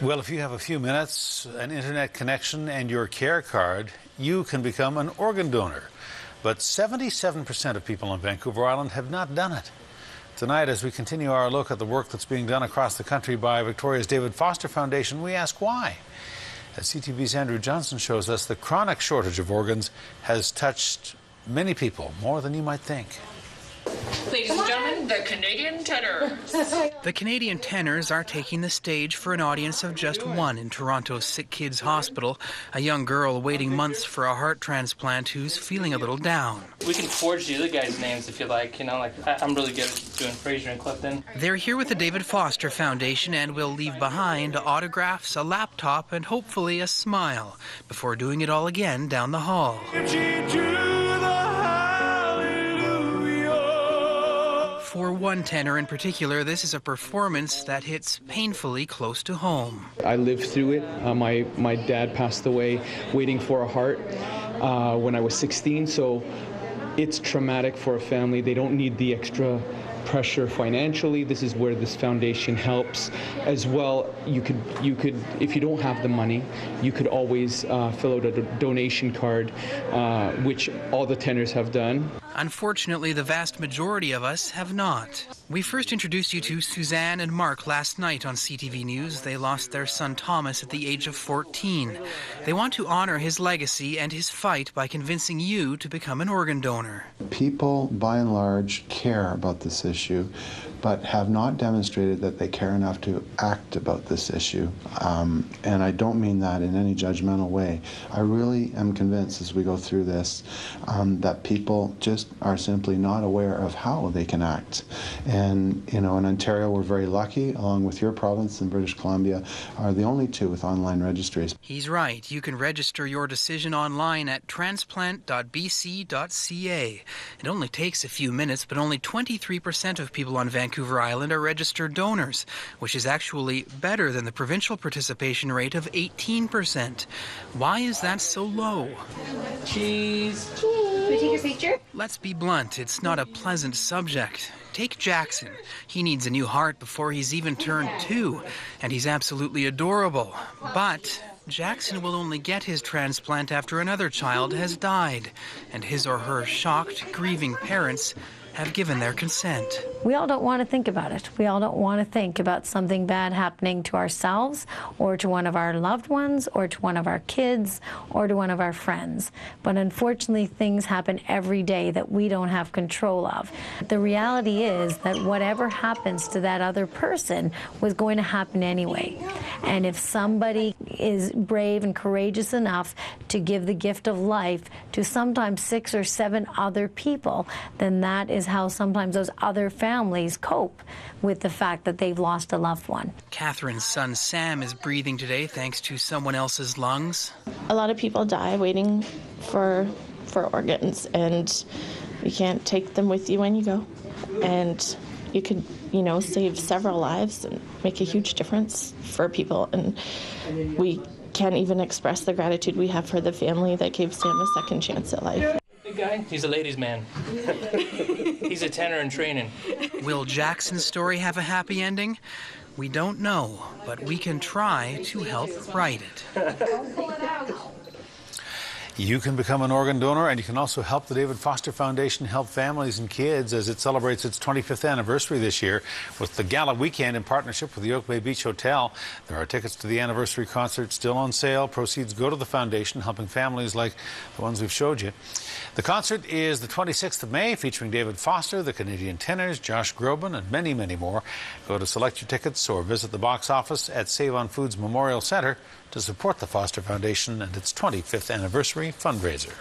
Well, if you have a few minutes, an internet connection, and your care card, you can become an organ donor. But 77% of people on Vancouver Island have not done it. Tonight, as we continue our look at the work that's being done across the country by Victoria's David Foster Foundation, we ask why. As CTV's Andrew Johnson shows us, the chronic shortage of organs has touched many people, more than you might think. Ladies and gentlemen, the Canadian Tenors. The Canadian Tenors are taking the stage for an audience of just one in Toronto's Sick Kids Hospital, a young girl waiting months for a heart transplant who's feeling a little down. We can forge the other guys' names if you like, I'm really good at doing Fraser and Clifton. They're here with the David Foster Foundation and will leave behind autographs, a laptop, and hopefully a smile before doing it all again down the hall. For one tenor in particular, this is a performance that hits painfully close to home. I lived through it. My dad passed away waiting for a heart when I was 16, so it's traumatic for a family. They don't need the extra pressure financially. This is where this foundation helps as well. You could if you don't have the money, you could always fill out a donation card, which all the tenors have done. Unfortunately, the vast majority of us have not. We first introduced you to Suzanne and Mark last night on CTV News. They lost their son Thomas at the age of 14. They want to honor his legacy and his fight by convincing you to become an organ donor. People, by and large, care about this issue, but have not demonstrated that they care enough to act about this issue. And I don't mean that in any judgmental way. I really am convinced as we go through this that people just are simply not aware of how they can act. And, in Ontario, we're very lucky, along with your province and British Columbia, are the only two with online registries. He's right. You can register your decision online at transplant.bc.ca. It only takes a few minutes, but only 23% of people on Vancouver Island are registered donors, which is actually better than the provincial participation rate of 18%. Why is that so low? Cheese. Can we take your picture? Let's be blunt, it's not a pleasant subject. Take Jackson. He needs a new heart before he's even turned 2, and he's absolutely adorable. But Jackson will only get his transplant after another child has died, and his or her shocked, grieving parents have given their consent. We all don't want to think about it. We all don't want to think about something bad happening to ourselves or to one of our loved ones or to one of our kids or to one of our friends. But unfortunately, things happen every day that we don't have control of. The reality is that whatever happens to that other person was going to happen anyway. And if somebody is brave and courageous enough to give the gift of life to sometimes 6 or 7 other people, then that is how sometimes those other families cope with the fact that they've lost a loved one. Catherine's son Sam is breathing today thanks to someone else's lungs. A lot of people die waiting for organs, and you can't take them with you when you go. And you could, save several lives and make a huge difference for people. And we can't even express the gratitude we have for the family that gave Sam a second chance at life. Big guy, he's a ladies' man. He's a tenor in training. Will Jackson's story have a happy ending? We don't know, but we can try to help write it. You can become an organ donor, and you can also help the David Foster Foundation help families and kids as it celebrates its 25th anniversary this year with the Gala Weekend in partnership with the Oak Bay Beach Hotel. There are tickets to the anniversary concert still on sale. Proceeds go to the foundation, helping families like the ones we've showed you. The concert is the 26th of May, featuring David Foster, the Canadian Tenors, Josh Groban, and many, many more. Go to select your tickets or visit the box office at Save on Foods Memorial Centre to support the Foster Foundation and its 25th anniversary fundraiser.